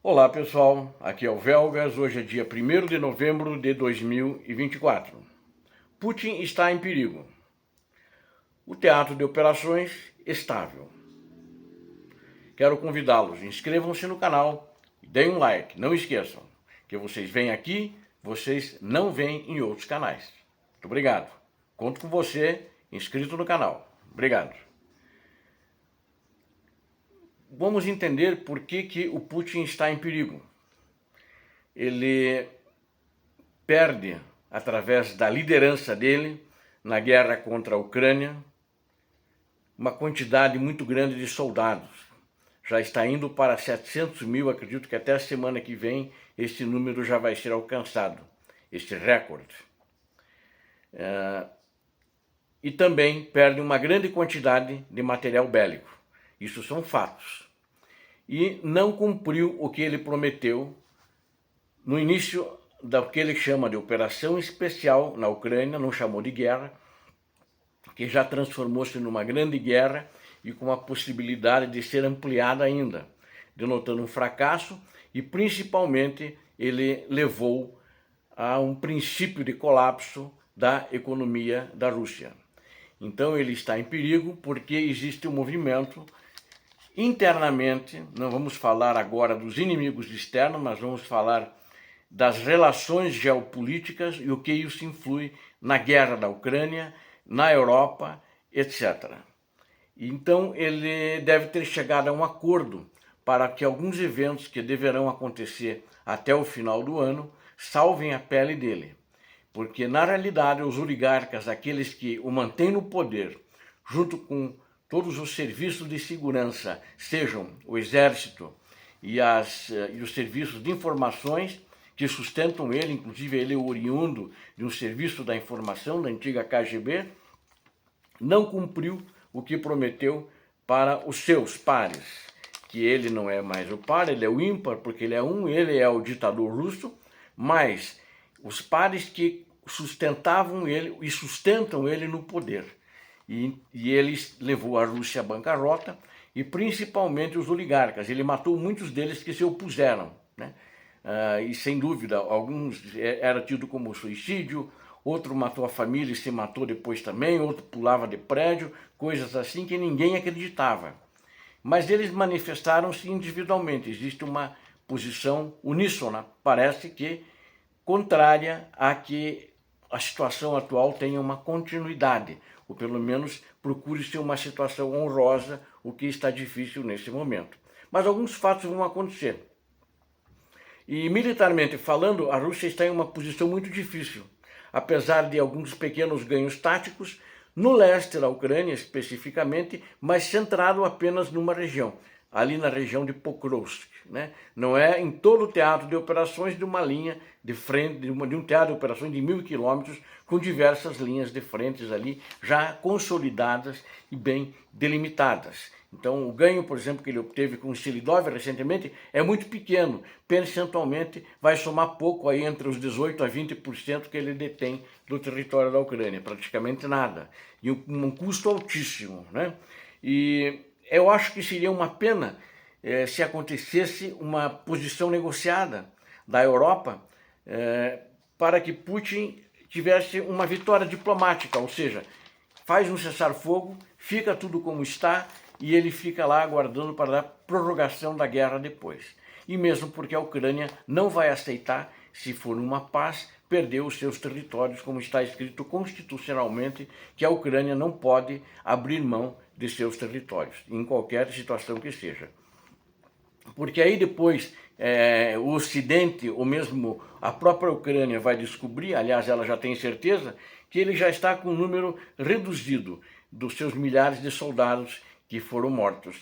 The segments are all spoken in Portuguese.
Olá pessoal, aqui é o Velgas, hoje é dia 1º de novembro de 2024. Putin está em perigo. O teatro de operações estável. Quero convidá-los, inscrevam-se no canal e deem um like. Não esqueçam que vocês vêm aqui, vocês não vêm em outros canais. Muito obrigado. Conto com você inscrito no canal. Obrigado. Vamos entender por que o Putin está em perigo. Ele perde, através da liderança dele, na guerra contra a Ucrânia, uma quantidade muito grande de soldados. Já está indo para 700 mil, acredito que até a semana que vem este número já vai ser alcançado, este recorde. E também perde uma grande quantidade de material bélico. Isso são fatos. E não cumpriu o que ele prometeu no início do que ele chama de operação especial na Ucrânia, não chamou de guerra, que já transformou-se numa grande guerra e com a possibilidade de ser ampliada ainda, denotando um fracasso e principalmente ele levou a um princípio de colapso da economia da Rússia. Então ele está em perigo porque existe um movimento internamente, não vamos falar agora dos inimigos externos, mas vamos falar das relações geopolíticas e o que isso influi na guerra da Ucrânia, na Europa, etc. Então ele deve ter chegado a um acordo para que alguns eventos que deverão acontecer até o final do ano salvem a pele dele. Porque na realidade os oligarcas, aqueles que o mantêm no poder, junto com todos os serviços de segurança, sejam o exército e os serviços de informações, que sustentam ele, inclusive ele é oriundo de um serviço da informação, da antiga KGB, não cumpriu o que prometeu para os seus pares, que ele não é mais o par, ele é o ímpar, porque ele é o ditador russo, mas os pares que sustentavam ele e sustentam ele no poder. E ele levou a Rússia à bancarrota, e principalmente os oligarcas. Ele matou muitos deles que se opuseram, né? E sem dúvida, alguns era tido como suicídio, outro matou a família e se matou depois também, outro pulava de prédio, coisas assim que ninguém acreditava. Mas eles manifestaram-se individualmente, existe uma posição uníssona, parece que contrária a que a situação atual tenha uma continuidade, ou pelo menos procure ser uma situação honrosa, o que está difícil nesse momento. Mas alguns fatos vão acontecer. E militarmente falando, a Rússia está em uma posição muito difícil, apesar de alguns pequenos ganhos táticos, no leste da Ucrânia especificamente, mas centrado apenas numa região, ali na região de Pokrovsk, né? Não é em todo o teatro de operações de uma linha de frente, de um teatro de operações de 1000 quilômetros, com diversas linhas de frentes ali, já consolidadas e bem delimitadas. Então, o ganho, por exemplo, que ele obteve com o Selidov recentemente é muito pequeno. Percentualmente, vai somar pouco aí entre os 18% a 20% que ele detém do território da Ucrânia, praticamente nada. E um custo altíssimo, né? E eu acho que seria uma pena se acontecesse uma posição negociada da Europa para que Putin tivesse uma vitória diplomática, ou seja, faz um cessar-fogo, fica tudo como está, e ele fica lá aguardando para a prorrogação da guerra depois. E mesmo porque a Ucrânia não vai aceitar, se for uma paz, perder os seus territórios, como está escrito constitucionalmente, que a Ucrânia não pode abrir mão de seus territórios, em qualquer situação que seja. Porque aí depois o Ocidente, ou mesmo a própria Ucrânia vai descobrir, aliás ela já tem certeza, que ele já está com um número reduzido dos seus milhares de soldados que foram mortos.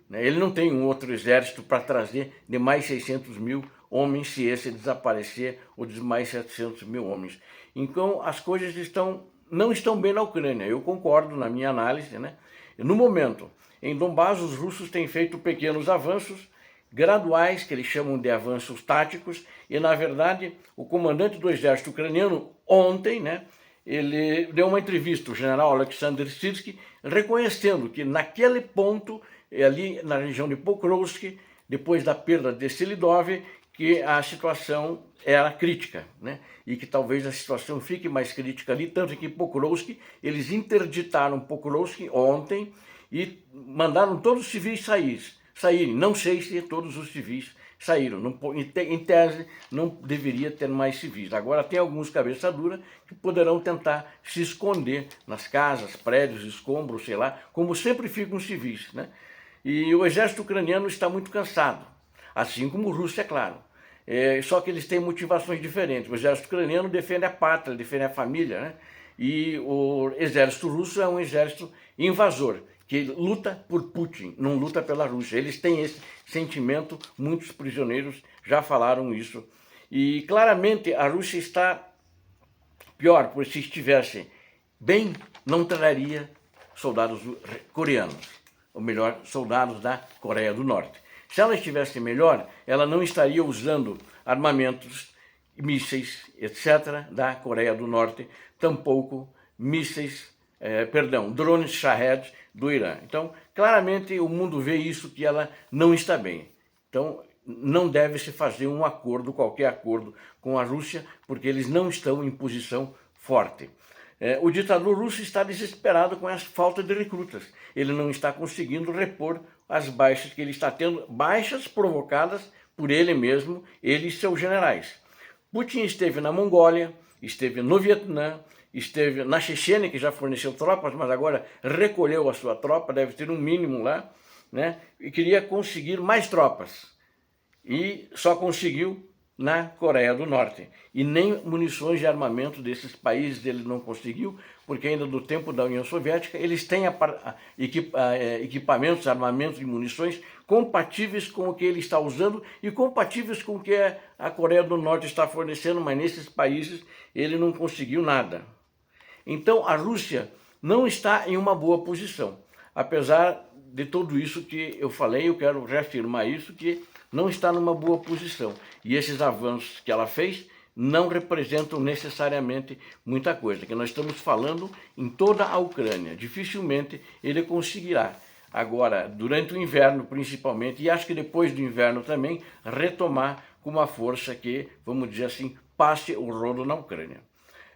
Ele não tem um outro exército para trazer de mais 600 mil homens se esse desaparecer, ou de mais 700 mil homens. Então as coisas não estão bem na Ucrânia, eu concordo na minha análise, né? No momento, em Donbás, os russos têm feito pequenos avanços, graduais, que eles chamam de avanços táticos, e na verdade o comandante do exército ucraniano ontem, né, ele deu uma entrevista, o general Alexander Sirski, reconhecendo que naquele ponto, ali na região de Pokrovsk, depois da perda de Selidov, que a situação era crítica, né? E que talvez a situação fique mais crítica ali, tanto que Pokrovsk, eles interditaram Pokrovsk ontem e mandaram todos os civis saírem. Não sei se todos os civis saíram. Não, em tese, não deveria ter mais civis. Agora tem alguns cabeça dura que poderão tentar se esconder nas casas, prédios, escombros, sei lá, como sempre ficam os civis, né? E o exército ucraniano está muito cansado, assim como o russo, é claro. Só que eles têm motivações diferentes. O exército ucraniano defende a pátria, defende a família, né? E o exército russo é um exército invasor, que luta por Putin, não luta pela Rússia. Eles têm esse sentimento, muitos prisioneiros já falaram isso. E claramente a Rússia está pior, porque se estivesse bem, não traria soldados coreanos, ou melhor, soldados da Coreia do Norte. Se ela estivesse melhor, ela não estaria usando armamentos, mísseis, etc., da Coreia do Norte, tampouco mísseis, drones Shahed do Irã. Então, claramente o mundo vê isso, que ela não está bem. Então, não deve se fazer um acordo, qualquer acordo com a Rússia, porque eles não estão em posição forte. O ditador russo está desesperado com a falta de recrutas. Ele não está conseguindo repor as baixas que ele está tendo, baixas provocadas por ele mesmo, ele e seus generais. Putin esteve na Mongólia, esteve no Vietnã, esteve na Chechênia, que já forneceu tropas, mas agora recolheu a sua tropa, deve ter um mínimo lá, né? E queria conseguir mais tropas. E só conseguiu na Coreia do Norte. E nem munições de armamento desses países ele não conseguiu, porque ainda do tempo da União Soviética eles têm equipamentos, armamentos e munições compatíveis com o que ele está usando e compatíveis com o que a Coreia do Norte está fornecendo, mas nesses países ele não conseguiu nada. Então a Rússia não está em uma boa posição. Apesar de tudo isso que eu falei, eu quero reafirmar isso, que não está numa boa posição. E esses avanços que ela fez não representam necessariamente muita coisa, que nós estamos falando em toda a Ucrânia. Dificilmente ele conseguirá, agora, durante o inverno principalmente, e acho que depois do inverno também, retomar com uma força que, vamos dizer assim, passe o rodo na Ucrânia.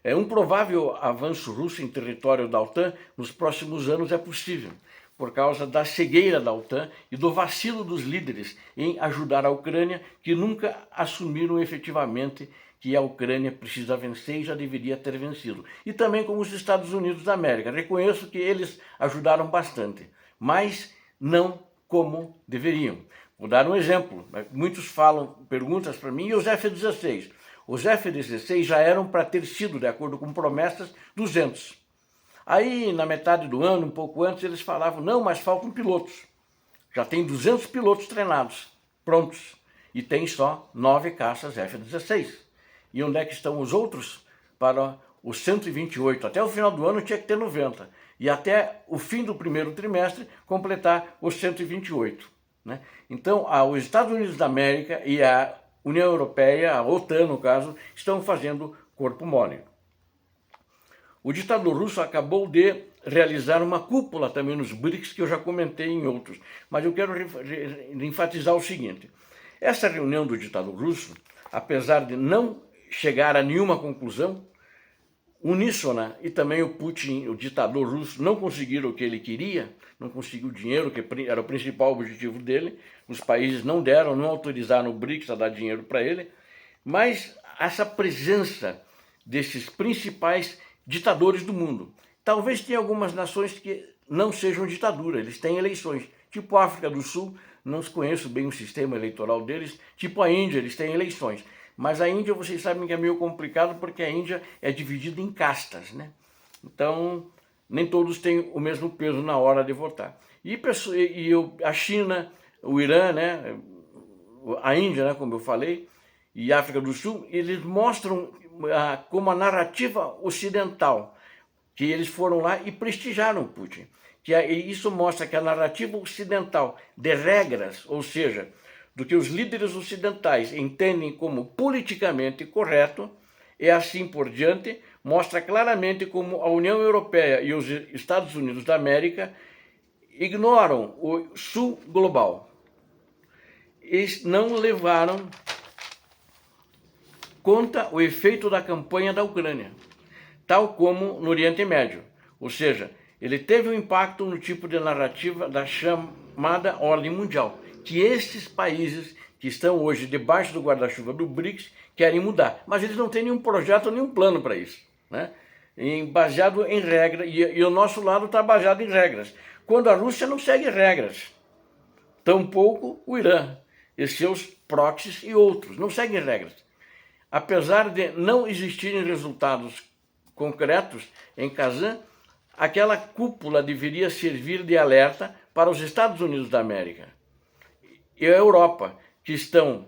Um provável avanço russo em território da OTAN nos próximos anos é possível, por causa da cegueira da OTAN e do vacilo dos líderes em ajudar a Ucrânia, que nunca assumiram efetivamente que a Ucrânia precisa vencer e já deveria ter vencido. E também com os Estados Unidos da América. Reconheço que eles ajudaram bastante, mas não como deveriam. Vou dar um exemplo. Muitos falam, perguntas para mim, e os F-16? Os F-16 já eram para ter sido, de acordo com promessas, 200. Aí, na metade do ano, um pouco antes, eles falavam, não, mas faltam pilotos. Já tem 200 pilotos treinados, prontos. E tem só 9 caças F-16. E onde é que estão os outros? Para os 128. Até o final do ano tinha que ter 90. E até o fim do primeiro trimestre, completar os 128. Né? Então, os Estados Unidos da América e a União Europeia, a OTAN, no caso, estão fazendo corpo mole. O ditador russo acabou de realizar uma cúpula também nos BRICS, que eu já comentei em outros. Mas eu quero enfatizar o seguinte. Essa reunião do ditador russo, apesar de não chegar a nenhuma conclusão, uníssona, e também o Putin, o ditador russo, não conseguiram o que ele queria, não conseguiu o dinheiro, que era o principal objetivo dele, os países não deram, não autorizaram o BRICS a dar dinheiro para ele, mas essa presença desses principais ditadores do mundo. Talvez tenha algumas nações que não sejam ditadura, eles têm eleições, tipo a África do Sul, não conheço bem o sistema eleitoral deles, tipo a Índia, eles têm eleições. Mas a Índia, vocês sabem que é meio complicado, porque a Índia é dividida em castas, né? Então, nem todos têm o mesmo peso na hora de votar. A China, o Irã, né? A Índia, né? Como eu falei, e a África do Sul, eles mostram como a narrativa ocidental, que eles foram lá e prestigiaram Putin. Isso mostra que a narrativa ocidental de regras, ou seja, do que os líderes ocidentais entendem como politicamente correto, e assim por diante, mostra claramente como a União Europeia e os Estados Unidos da América ignoram o sul global. eles não levaram conta o efeito da campanha da Ucrânia, tal como no Oriente Médio. Ou seja, ele teve um impacto no tipo de narrativa da chamada ordem mundial, que estes países que estão hoje debaixo do guarda-chuva do BRICS querem mudar. Mas eles não têm nenhum projeto, nenhum plano para isso, né? Baseado em regras, e o nosso lado está baseado em regras. Quando a Rússia não segue regras, tampouco o Irã e seus proxies e outros não seguem regras. Apesar de não existirem resultados concretos em Kazan, aquela cúpula deveria servir de alerta para os Estados Unidos da América e a Europa, que estão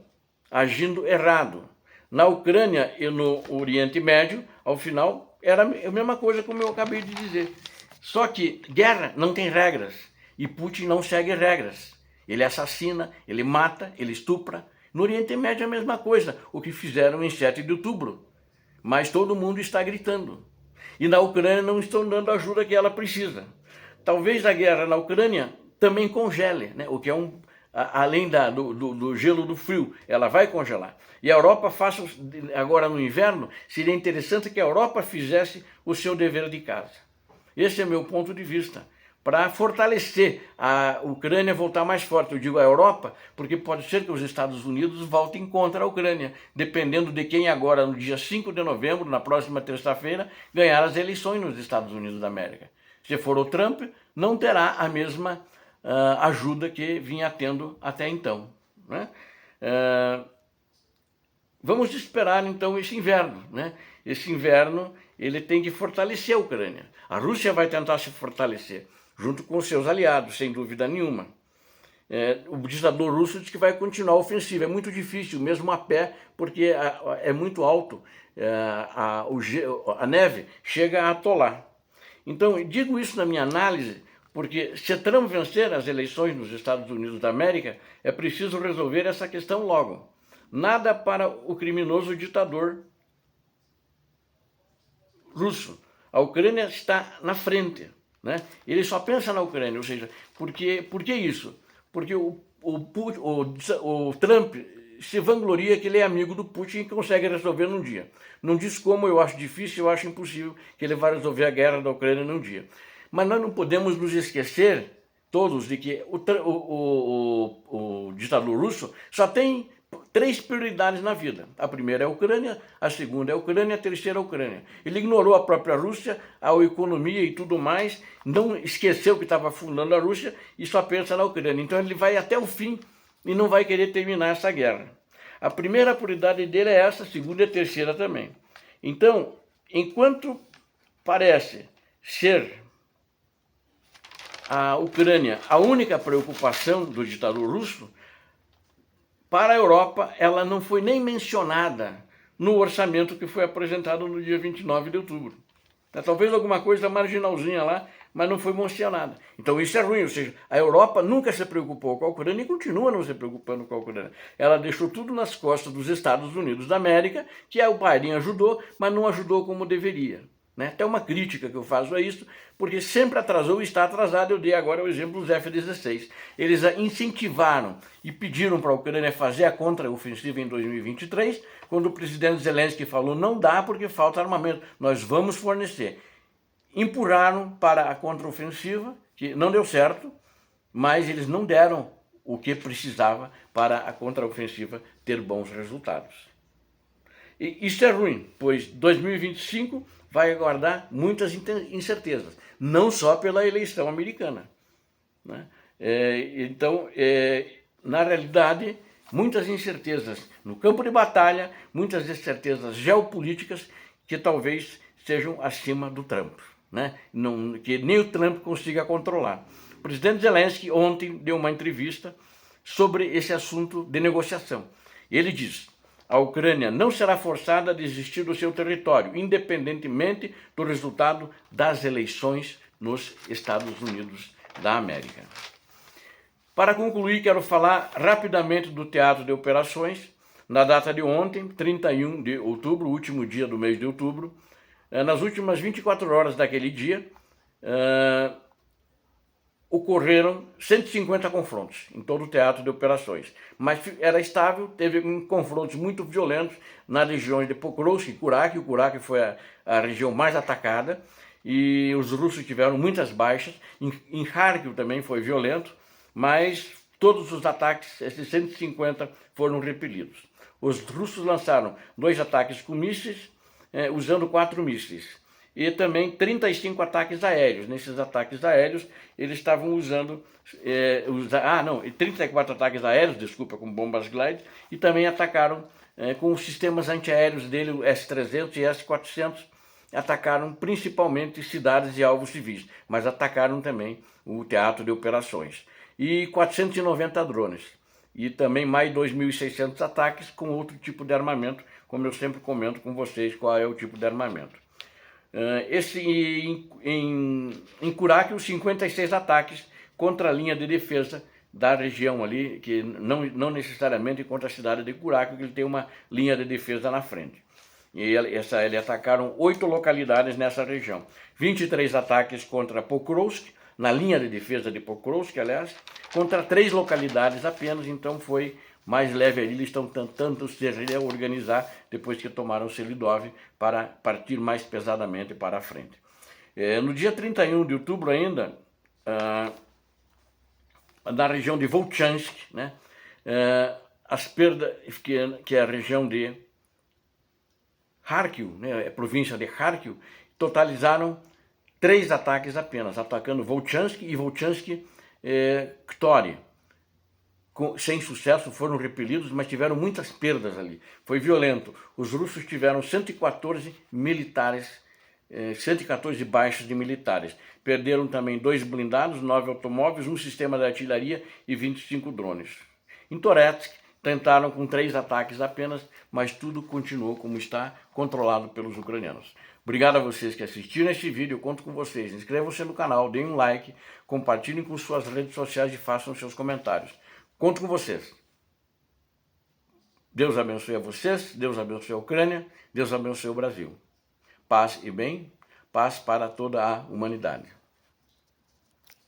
agindo errado. Na Ucrânia e no Oriente Médio, ao final, era a mesma coisa como eu acabei de dizer. Só que guerra não tem regras e Putin não segue regras. Ele assassina, ele mata, ele estupra. No Oriente Médio é a mesma coisa, o que fizeram em 7 de outubro. Mas todo mundo está gritando. E na Ucrânia não estão dando a ajuda que ela precisa. Talvez a guerra na Ucrânia também congele, né? O que é além do gelo do frio, ela vai congelar. E a Europa faça, agora no inverno, seria interessante que a Europa fizesse o seu dever de casa. Esse é o meu ponto de vista, para fortalecer a Ucrânia, voltar mais forte. Eu digo a Europa, porque pode ser que os Estados Unidos voltem contra a Ucrânia, dependendo de quem agora, no dia 5 de novembro, na próxima terça-feira, ganhar as eleições nos Estados Unidos da América. Se for o Trump, não terá a mesma ajuda que vinha tendo até então, né? Vamos esperar então esse inverno, né? Esse inverno ele tem que fortalecer a Ucrânia. A Rússia vai tentar se fortalecer, junto com seus aliados, sem dúvida nenhuma. O ditador russo diz que vai continuar a ofensiva. É muito difícil, mesmo a pé, porque é muito alto. A neve chega a atolar. Então, digo isso na minha análise, porque se Trump vencer as eleições nos Estados Unidos da América, é preciso resolver essa questão logo. Nada para o criminoso ditador russo. A Ucrânia está na frente, né? Ele só pensa na Ucrânia, ou seja, por que isso? Porque o Trump se vangloria que ele é amigo do Putin e consegue resolver num dia. Não diz como, eu acho difícil, eu acho impossível que ele vai resolver a guerra da Ucrânia num dia. Mas nós não podemos nos esquecer, todos, de que o ditador russo só tem 3 prioridades na vida. A primeira é a Ucrânia, a segunda é a Ucrânia, a terceira é a Ucrânia. Ele ignorou a própria Rússia, a economia e tudo mais, não esqueceu que estava afundando a Rússia e só pensa na Ucrânia. Então ele vai até o fim e não vai querer terminar essa guerra. A primeira prioridade dele é essa, a segunda e a terceira também. Então, enquanto parece ser a Ucrânia a única preocupação do ditador russo, para a Europa, ela não foi nem mencionada no orçamento que foi apresentado no dia 29 de outubro. Talvez alguma coisa marginalzinha lá, mas não foi mencionada. Então isso é ruim, ou seja, a Europa nunca se preocupou com a Ucrânia e continua não se preocupando com a Ucrânia. Ela deixou tudo nas costas dos Estados Unidos da América, que o Biden ajudou, mas não ajudou como deveria. Né? Até uma crítica que eu faço a isso, porque sempre atrasou e está atrasado. Eu dei agora o exemplo dos F-16. Eles incentivaram e pediram para a Ucrânia fazer a contra-ofensiva em 2023, quando o presidente Zelensky falou, não dá porque falta armamento, nós vamos fornecer. Empurraram para a contra-ofensiva, que não deu certo, mas eles não deram o que precisava para a contra-ofensiva ter bons resultados. E isso é ruim, pois 2025 vai aguardar muitas incertezas, não só pela eleição americana, né? Então, na realidade, muitas incertezas no campo de batalha, muitas incertezas geopolíticas que talvez sejam acima do Trump, né? Que nem o Trump consiga controlar. O presidente Zelensky ontem deu uma entrevista sobre esse assunto de negociação. Ele diz: a Ucrânia não será forçada a desistir do seu território, independentemente do resultado das eleições nos Estados Unidos da América. Para concluir, quero falar rapidamente do teatro de operações. Na data de ontem, 31 de outubro, último dia do mês de outubro, nas últimas 24 horas daquele dia, ocorreram 150 confrontos em todo o teatro de operações, mas era estável, teve confrontos muito violentos nas regiões de Pokrovsk e Kurak. O Kurak foi a região mais atacada e os russos tiveram muitas baixas. Em Kharkiv também foi violento, mas todos os ataques, esses 150, foram repelidos. Os russos lançaram 2 ataques com mísseis, usando 4 mísseis. E também 35 ataques aéreos. Nesses ataques aéreos, eles estavam usando... 34 ataques aéreos, desculpa, com bombas Glide, e também atacaram com os sistemas antiaéreos dele, o S-300 e S-400, atacaram principalmente cidades e alvos civis, mas atacaram também o teatro de operações. E 490 drones. E também mais 2.600 ataques com outro tipo de armamento, como eu sempre comento com vocês qual é o tipo de armamento. Em Kurak, os 56 ataques contra a linha de defesa da região ali, que não necessariamente contra a cidade de Kurak, que ele tem uma linha de defesa na frente. E eles atacaram 8 localidades nessa região. 23 ataques contra Pokrovsk, na linha de defesa de Pokrovsk, aliás, contra 3 localidades apenas, então foi mais leve ali. Eles estão tentando se reorganizar depois que tomaram Selidov para partir mais pesadamente para a frente. No dia 31 de outubro ainda, na região de Volchansk, né, as perdas, que é a região de Kharkiv, né, a província de Kharkiv, totalizaram 3 ataques apenas, atacando Volchansk e Volchansk-Ktory. Sem sucesso, foram repelidos, mas tiveram muitas perdas ali. Foi violento. Os russos tiveram 114 militares, 114 baixas de militares. Perderam também 2 blindados, 9 automóveis, 1 sistema de artilharia e 25 drones. Em Toretsk, tentaram com 3 ataques apenas, mas tudo continuou como está, controlado pelos ucranianos. Obrigado a vocês que assistiram este vídeo, eu conto com vocês. Inscrevam-se no canal, deem um like, compartilhem com suas redes sociais e façam seus comentários. Conto com vocês. Deus abençoe a vocês, Deus abençoe a Ucrânia, Deus abençoe o Brasil. Paz e bem, paz para toda a humanidade.